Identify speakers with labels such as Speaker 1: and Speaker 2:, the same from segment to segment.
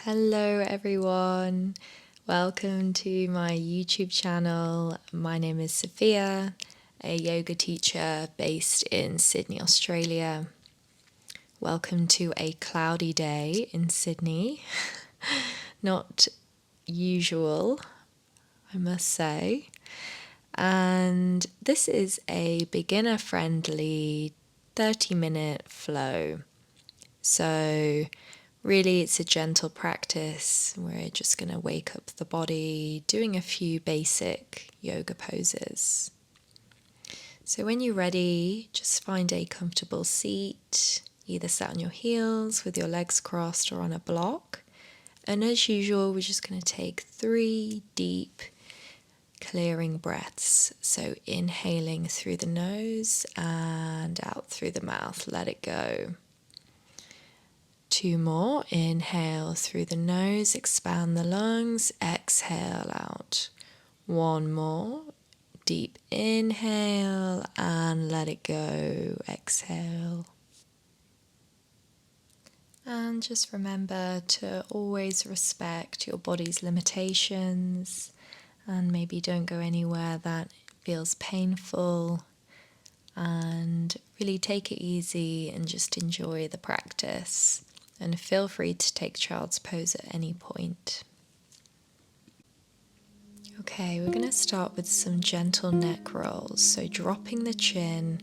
Speaker 1: Hello everyone, welcome to my YouTube channel. My name is Sophia, a yoga teacher based in Sydney, Australia. Welcome to a cloudy day in Sydney. Not usual, I must say. And this is a beginner-friendly 30-minute flow. So really, it's a gentle practice. We're just going to wake up the body, doing a few basic yoga poses. So when you're ready, just find a comfortable seat, either sat on your heels with your legs crossed or on a block. And as usual, we're just going to take 3 deep clearing breaths. So inhaling through the nose and out through the mouth. Let it go. 2 more. Inhale through the nose, expand the lungs, exhale out. 1 more. Deep inhale and let it go. Exhale. And just remember to always respect your body's limitations and maybe don't go anywhere that feels painful, and really take it easy and just enjoy the practice. And feel free to take child's pose at any point. Okay, we're going to start with some gentle neck rolls. So dropping the chin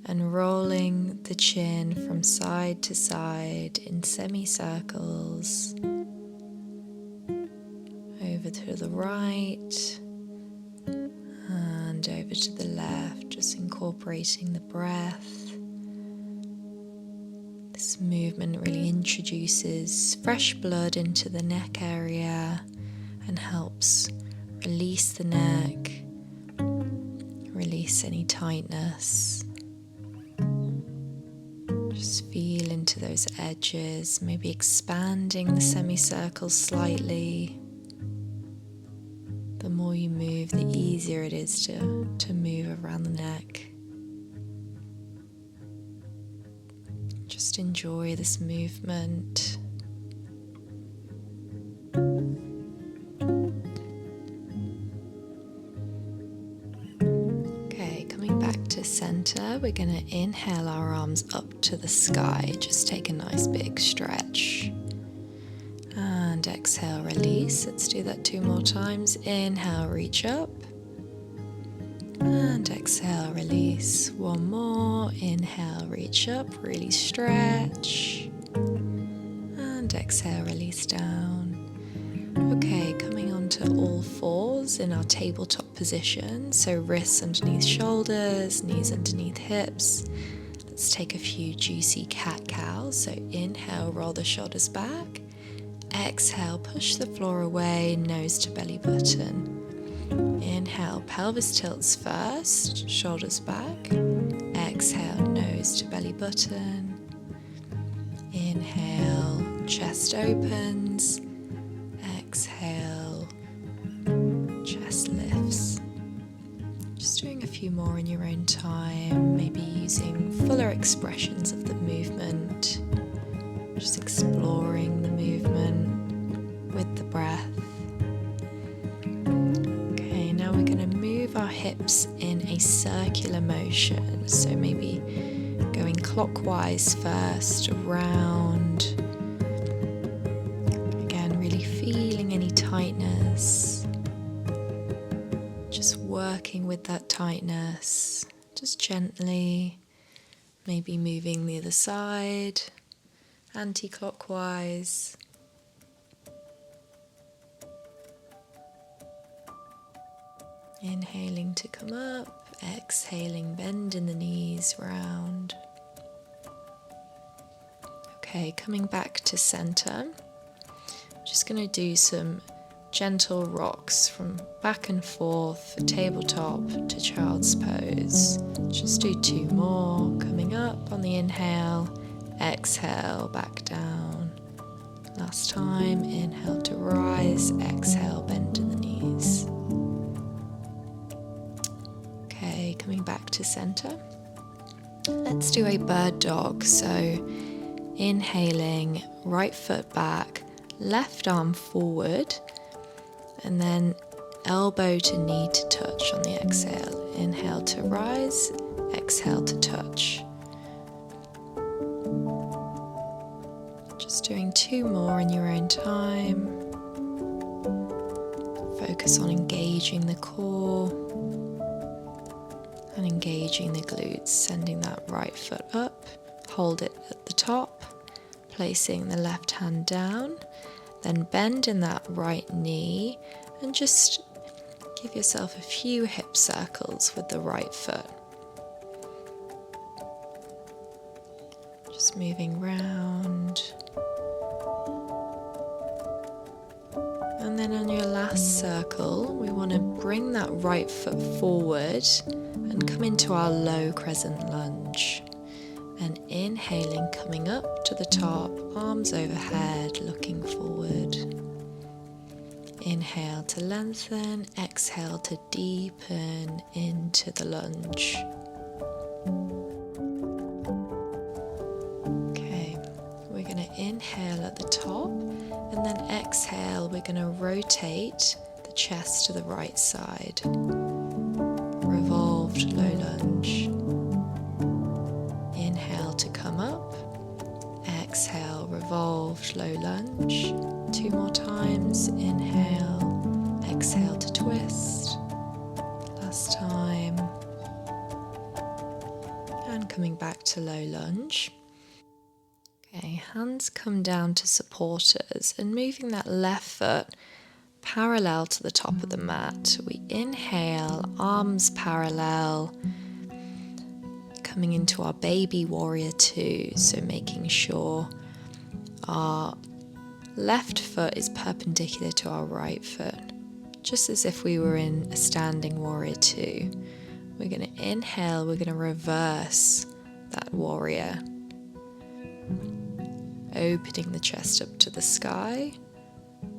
Speaker 1: and rolling the chin from side to side in semicircles. Over to the right and over to the left, just incorporating the breath. This movement really introduces fresh blood into the neck area and helps release the neck, release any tightness. Just feel into those edges, maybe expanding the semicircle slightly. The more you move, the easier it is to move around the neck. Just enjoy this movement. Okay, coming back to center, we're going to inhale our arms up to the sky. Just take a nice big stretch. And exhale, release. Let's do that 2 more times. Inhale, reach up. And exhale, release. 1 more. Inhale, reach up, really stretch. And exhale, release down. Okay, coming onto all fours in our tabletop position. So wrists underneath shoulders, knees underneath hips. Let's take a few juicy cat-cows. So inhale, roll the shoulders back. Exhale, push the floor away, nose to belly button. Inhale, pelvis tilts first, shoulders back. Exhale, nose to belly button. Inhale, chest opens. Exhale, chest lifts. Just doing a few more in your own time, maybe using fuller expressions of the movement. Just exploring the movement with the breath. Okay, now we're going to move our hips in a circular motion. So maybe going clockwise first, around. Again, really feeling any tightness. Just working with that tightness. Just gently, maybe moving the other side. Anti-clockwise. Inhaling to come up, exhaling, bend in the knees, round. Okay, coming back to center. Just going to do some gentle rocks from back and forth, tabletop to child's pose. Just do 2 more. Coming up on the inhale. Exhale, back down. Last time, inhale to rise, exhale, bend in the knees. Okay, coming back to center. Let's do a bird dog. So inhaling, right foot back, left arm forward, and then elbow to knee to touch on the exhale. Inhale to rise, exhale to touch. Just doing 2 more in your own time. Focus on engaging the core and engaging the glutes, sending that right foot up, hold it at the top, placing the left hand down, then bend in that right knee and just give yourself a few hip circles with the right foot. Just moving round. And then on your last circle, we want to bring that right foot forward and come into our low crescent lunge. And inhaling, coming up to the top, arms overhead, looking forward. Inhale to lengthen, exhale to deepen into the lunge. Okay, we're going to inhale at the top, and then exhale, we're going to rotate the chest to the right side. Revolved low lunge. Inhale to come up, exhale, revolved low lunge. 2 more times, inhale, exhale to twist. Last time. And coming back to low lunge. Okay, hands come down to supporters and moving that left foot parallel to the top of the mat. We inhale, arms parallel, coming into our baby warrior 2, so making sure our left foot is perpendicular to our right foot, just as if we were in a standing warrior 2. We're going to inhale, we're going to reverse that warrior, opening the chest up to the sky,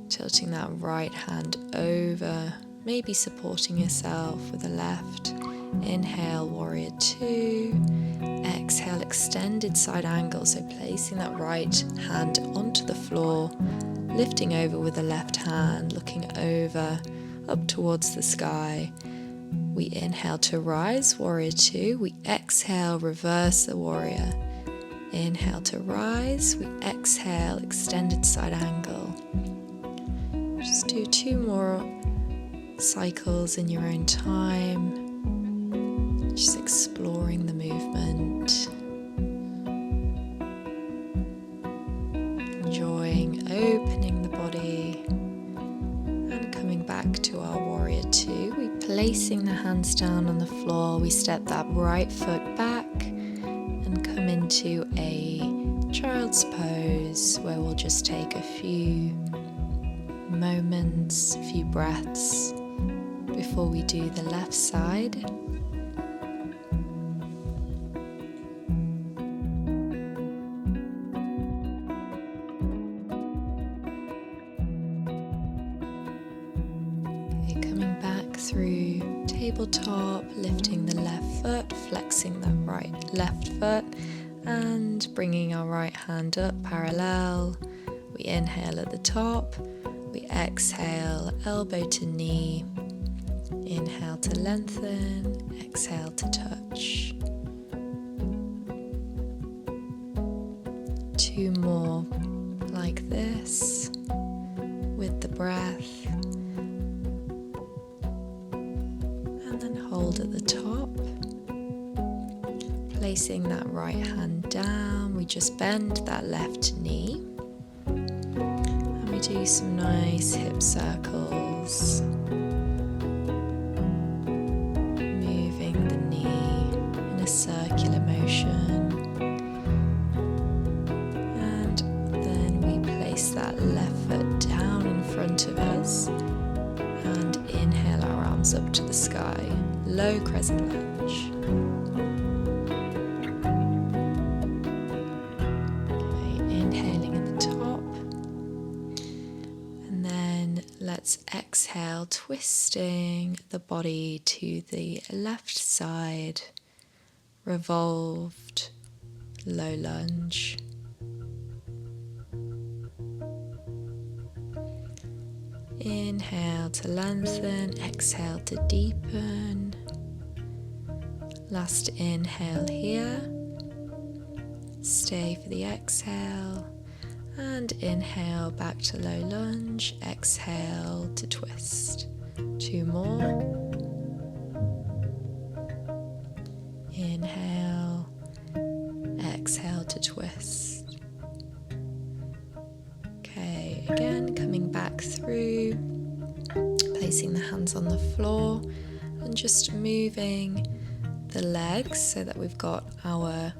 Speaker 1: tilting that right hand over, maybe supporting yourself with the left. Inhale, warrior 2. Exhale, extended side angle, so placing that right hand onto the floor, lifting over with the left hand, looking over, up towards the sky. We inhale to rise, warrior 2. We exhale, reverse the warrior. Inhale to rise, we exhale, extended side angle. Just do 2 more cycles in your own time. Just exploring the movement. Enjoying opening the body and coming back to our warrior 2. We placing the hands down on the floor. We step that right foot back and come into a child's pose where we'll just take a few moments, a few breaths before we do the left side. Okay, coming back through tabletop, lifting the left foot, flexing that left foot, and bringing our right hand up parallel. We inhale at the top, we exhale, elbow to knee, inhale to lengthen, exhale to touch. 2 more like this with the breath, and then hold at the top. Placing that right hand down, we just bend that left knee and we do some nice hip circles, moving the knee in a circular motion, and then we place that left foot down in front of us and inhale our arms up to the sky, low crescent lunge. Let's exhale, twisting the body to the left side, revolved low lunge. Inhale to lengthen, exhale to deepen. Last inhale here. Stay for the exhale. And inhale back to low lunge, exhale to twist. 2 more. Inhale, exhale to twist. Okay, again, coming back through, placing the hands on the floor and just moving the legs so that we've got our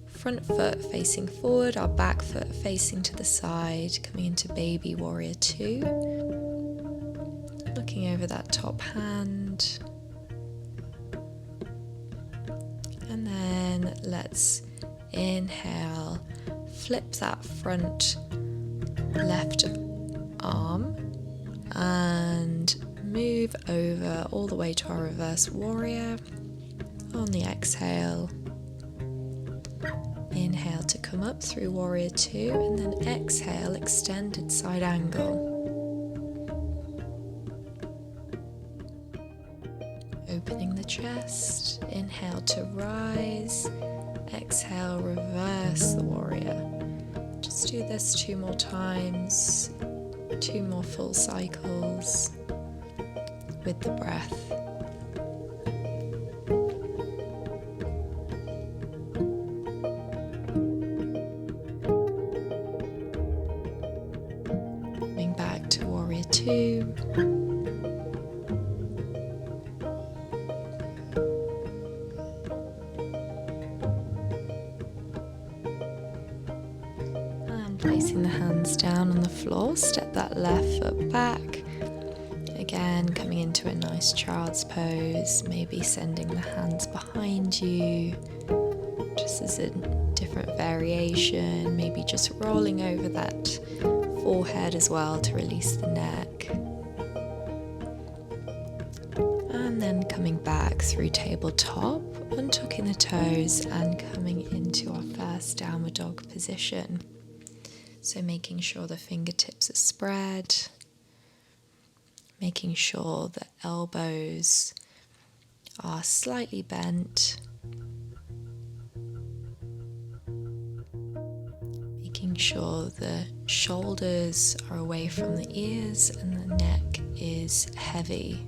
Speaker 1: front foot facing forward, our back foot facing to the side, coming into baby warrior 2. Looking over that top hand. And then let's inhale, flip that front left arm and move over all the way to our reverse warrior. On the exhale, inhale to come up through warrior 2 and then exhale, extended side angle. Opening the chest, inhale to rise, exhale, reverse the warrior. Just do this 2 more times, 2 more full cycles with the breath. Coming back to warrior 2. Placing the hands down on the floor, step that left foot back. Again, coming into a nice child's pose, maybe sending the hands behind you, just as a different variation, maybe just rolling over that forehead as well to release the neck. And then coming back through tabletop, untucking the toes and coming into our first downward dog position. So making sure the fingertips are spread, making sure the elbows are slightly bent, making sure the shoulders are away from the ears and the neck is heavy.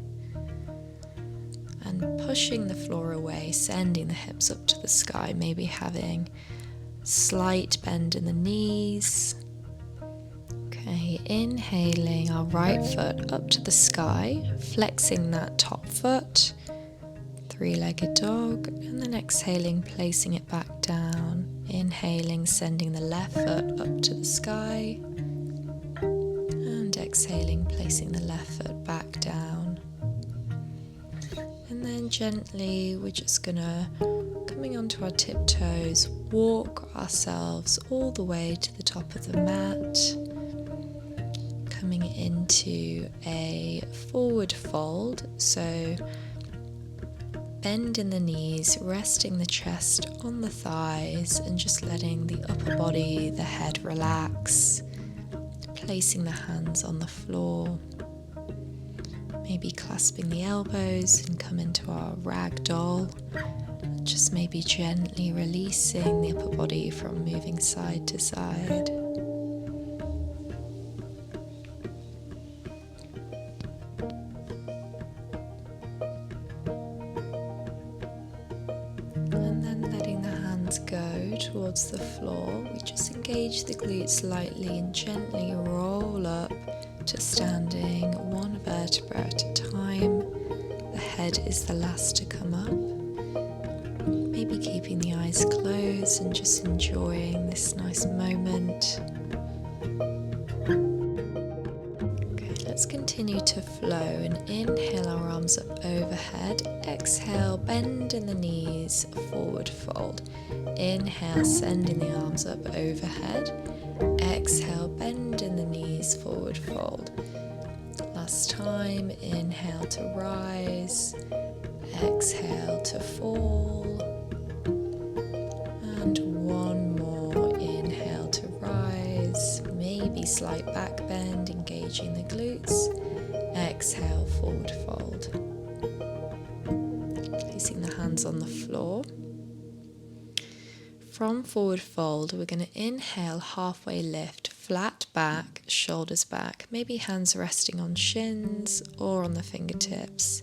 Speaker 1: And pushing the floor away, sending the hips up to the sky, maybe having slight bend in the knees. Okay, inhaling our right foot up to the sky, flexing that top foot, 3-legged dog, and then exhaling, placing it back down. Inhaling, sending the left foot up to the sky, and exhaling, placing the left foot back down. And then gently, we're just gonna, coming onto our tiptoes, walk ourselves all the way to the top of the mat. Coming into a forward fold, so bend in the knees, resting the chest on the thighs and just letting the upper body, the head relax, placing the hands on the floor, maybe clasping the elbows and come into our rag doll, just maybe gently releasing the upper body from moving side to side. Go towards the floor, we just engage the glutes lightly and gently roll up to standing, 1 vertebra at a time. The head is the last to come up. Maybe keeping the eyes closed and just enjoying this nice moment. Let's continue to flow and inhale our arms up overhead. Exhale, bend in the knees, forward fold. Inhale, sending the arms up overhead. Exhale, bend in the knees, forward fold. Last time, inhale to rise. Exhale to fall. And one more, inhale to rise. Maybe maybe slight back bend, engaging the glutes. Exhale, forward fold. Placing the hands on the floor. From forward fold, we're going to inhale, halfway lift, flat back, shoulders back, maybe hands resting on shins or on the fingertips.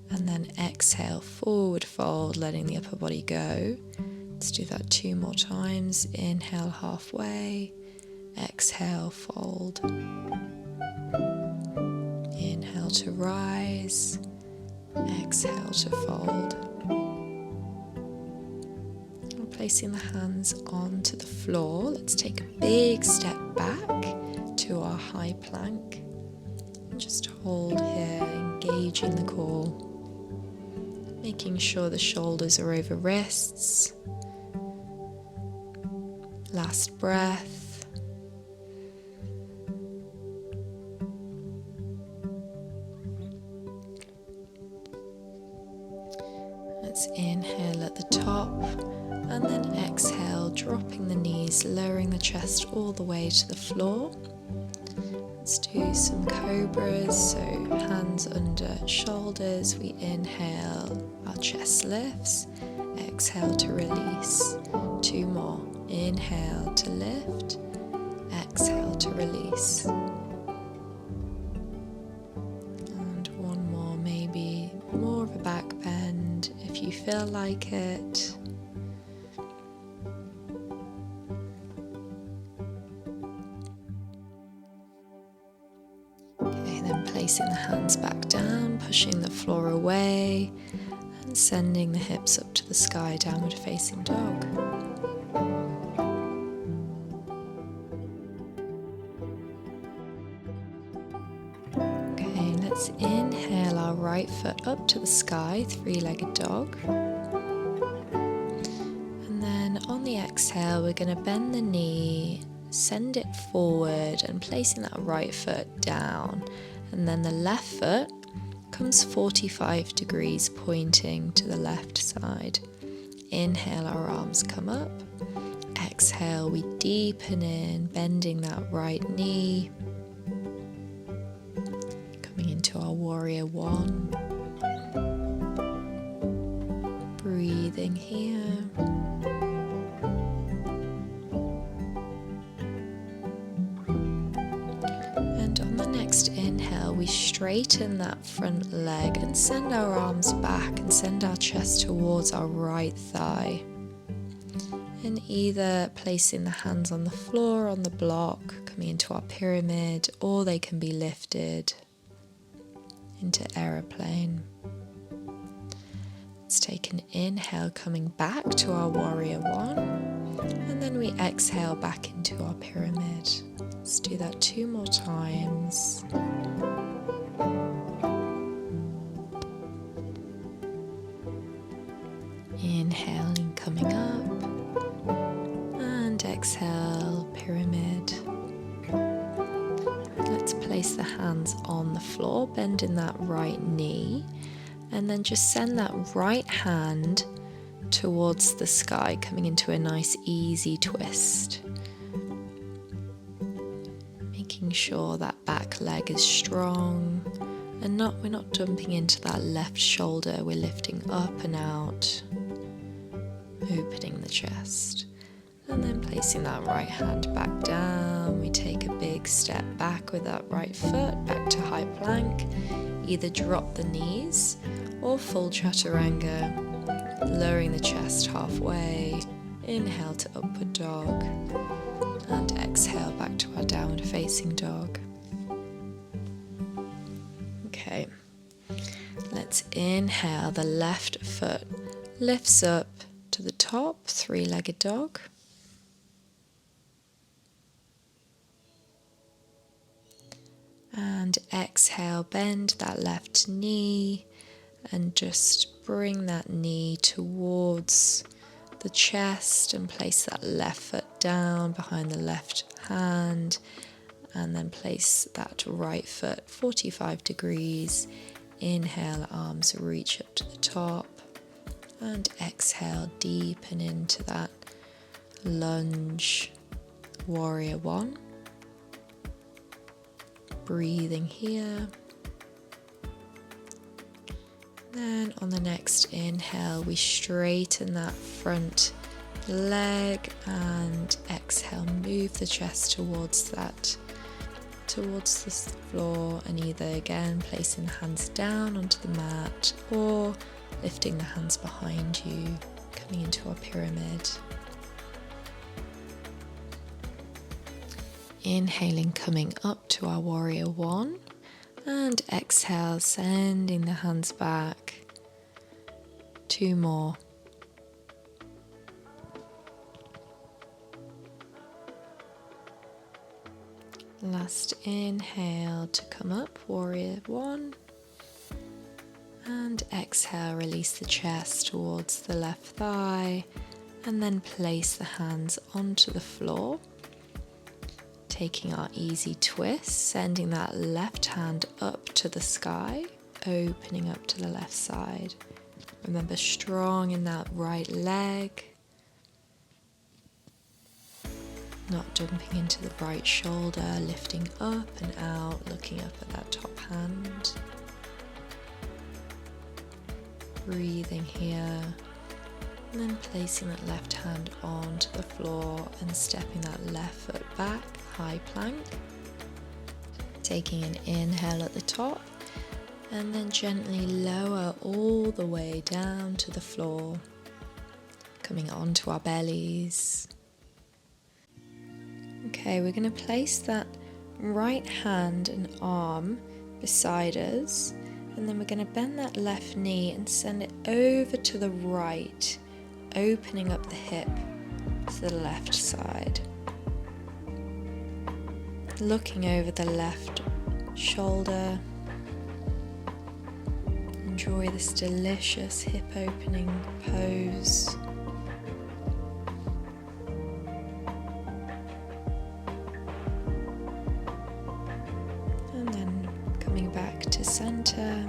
Speaker 1: And then exhale, forward fold, letting the upper body go. Let's do that 2 more times. Inhale, halfway. Exhale, fold. Inhale to rise. Exhale to fold. And placing the hands onto the floor, let's take a big step back to our high plank. And just hold here, engaging the core. Making sure the shoulders are over wrists. Last breath. Let's inhale at the top and then exhale, dropping the knees, lowering the chest all the way to the floor. Let's do some cobras, so hands under shoulders. We inhale, our chest lifts. Exhale to release. 2 more. Inhale to lift. Exhale to release. And 1 more, maybe more of a back bend if you feel like it. Placing the hands back down, pushing the floor away, and sending the hips up to the sky, downward facing dog. Okay, let's inhale our right foot up to the sky, 3-legged dog. And then on the exhale, we're going to bend the knee, send it forward, and placing that right foot down. And then the left foot comes 45 degrees, pointing to the left side. Inhale, our arms come up. Exhale, we deepen in, bending that right knee. Coming into our warrior 1. Breathing here. Inhale, we straighten that front leg and send our arms back and send our chest towards our right thigh. And either placing the hands on the floor, on the block, coming into our pyramid, or they can be lifted into aeroplane. Let's take an inhale, coming back to our warrior 1, and then we exhale back into our pyramid. Let's do that 2 more times. Inhaling, coming up, and exhale, pyramid. Let's place the hands on the floor, bending that right knee, and then just send that right hand towards the sky, coming into a nice easy twist. Making sure that back leg is strong and we're not dumping into that left shoulder, we're lifting up and out, opening the chest. And then placing that right hand back down, we take a big step back with that right foot, back to high plank. Either drop the knees or full chaturanga, lowering the chest halfway. Inhale to upward dog, and exhale back to our downward facing dog. Okay, let's inhale, the left foot lifts up to the top, 3-legged dog. And exhale, bend that left knee and just bring that knee towards the chest and place that left foot down behind the left hand, and then place that right foot 45 degrees. Inhale, arms reach up to the top, and exhale, deepen into that lunge, warrior 1. breathing here. Then on the next inhale, we straighten that front leg and exhale, move the chest towards the floor, and either again placing the hands down onto the mat or lifting the hands behind you, coming into our pyramid. Inhaling, coming up to our warrior one, and exhale, sending the hands back. 2 more. Last inhale to come up, warrior one, and exhale, release the chest towards the left thigh, and then place the hands onto the floor. Taking our easy twist, sending that left hand up to the sky, opening up to the left side. Remember, strong in that right leg, not dumping into the right shoulder, lifting up and out, looking up at that top hand. Breathing here, and then placing that left hand onto the floor and stepping that left foot back, high plank. Taking an inhale at the top and then gently lower all the way down to the floor, coming onto our bellies. Okay, we're going to place that right hand and arm beside us, and then we're going to bend that left knee and send it over to the right, opening up the hip to the left side. Looking over the left shoulder. Enjoy this delicious hip opening pose. And then coming back to center,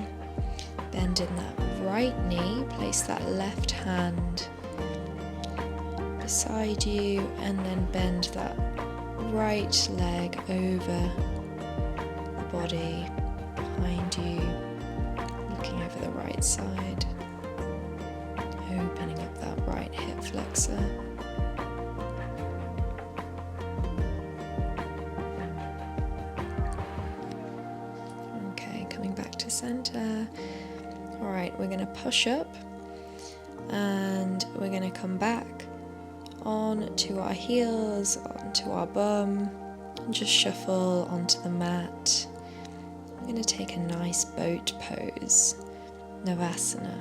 Speaker 1: bending that right knee, place that left hand beside you, and then bend that right leg over the body behind you, looking over the right side, opening up that right hip flexor. Okay, coming back to center. All right, we're going to push up and we're going to come back onto our heels, onto our bum, and just shuffle onto the mat. I'm going to take a nice boat pose, Navasana.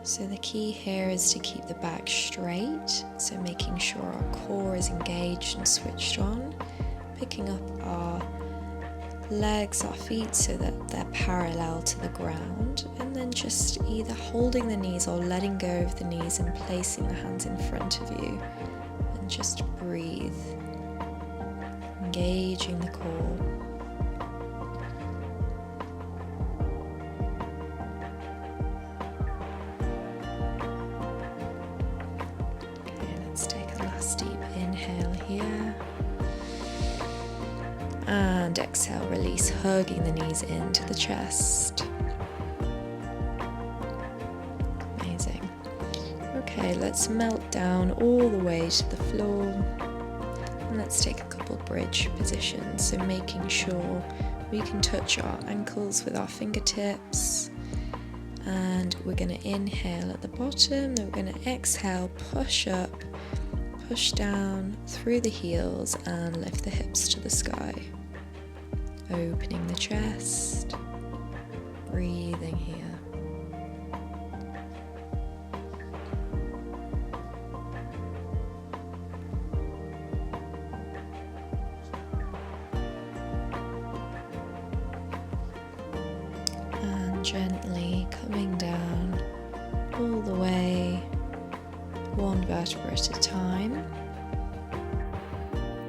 Speaker 1: So the key here is to keep the back straight, so making sure our core is engaged and switched on, picking up our legs, our feet, so that they're parallel to the ground, and then just either holding the knees or letting go of the knees and placing the hands in front of you, and just breathe, engaging the core. Okay, let's take a last deep inhale here. And exhale, release, hugging the knees into the chest. Amazing. Okay, let's melt down all the way to the floor. And let's take a couple bridge positions. So making sure we can touch our ankles with our fingertips. And we're going to inhale at the bottom. Then we're going to exhale, push up, push down through the heels and lift the hips to the sky. Opening the chest, breathing here. And gently coming down all the way, one vertebra at a time.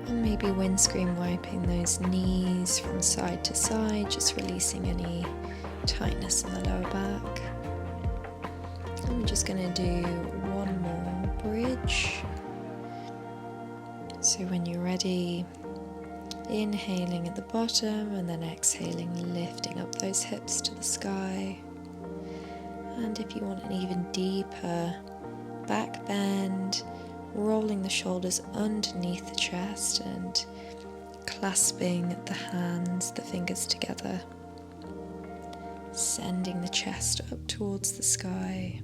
Speaker 1: And maybe windscreen wiping those knees from side to side, just releasing any tightness in the lower back. And we're just going to do one more bridge. So when you're ready, Inhaling at the bottom and then exhaling, lifting up those hips to the sky. And if you want an even deeper back bend, rolling the shoulders underneath the chest and clasping the hands, the fingers together, sending the chest up towards the sky.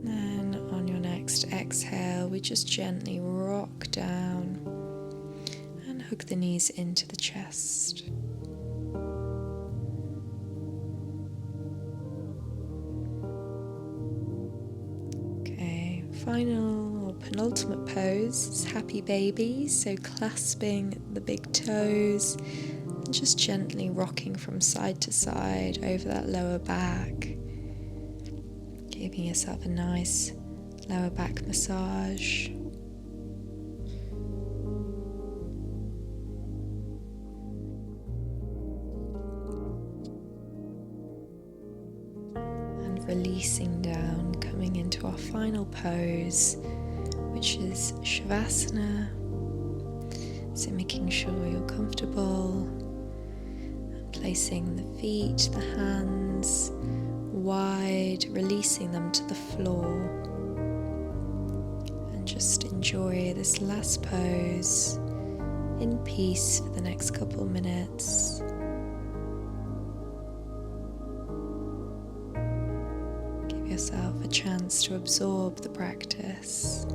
Speaker 1: Then on your next exhale, we just gently rock down and hook the knees into the chest. Okay, final or penultimate pose is happy baby, so clasping the big toes and just gently rocking from side to side over that lower back, giving yourself a nice lower back massage. And releasing down, coming into our final pose, which is Shavasana. So making sure you're comfortable and placing the feet, the hands wide, releasing them to the floor, and just enjoy this last pose in peace for the next couple of minutes. Give yourself a chance to absorb the practice.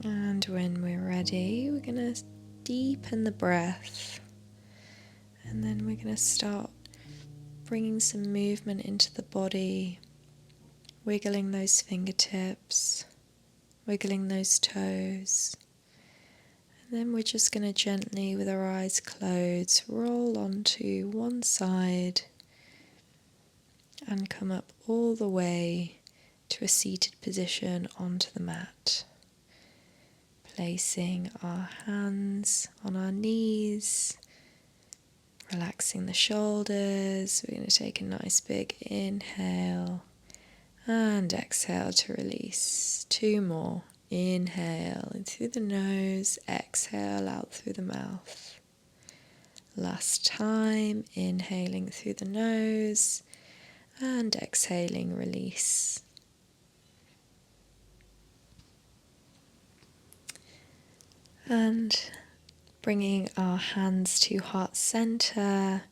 Speaker 1: And when we're ready, we're going to deepen the breath, and then we're going to start bringing some movement into the body, wiggling those fingertips, wiggling those toes. And then we're just going to gently, with our eyes closed, roll onto one side and come up all the way to a seated position onto the mat. Placing our hands on our knees, relaxing the shoulders. We're going to take a nice big inhale and exhale to release. 2 more. Inhale in through the nose, exhale out through the mouth. Last time, inhaling through the nose and exhaling, release. And bringing our hands to heart center,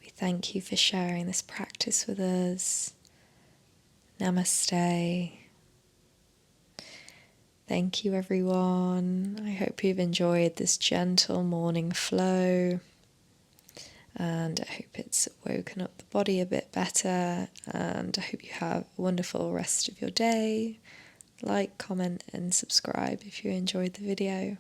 Speaker 1: we thank you for sharing this practice with us. Namaste. Thank you, everyone. I hope you've enjoyed this gentle morning flow, and I hope it's woken up the body a bit better, and I hope you have a wonderful rest of your day. Like, comment and subscribe if you enjoyed the video.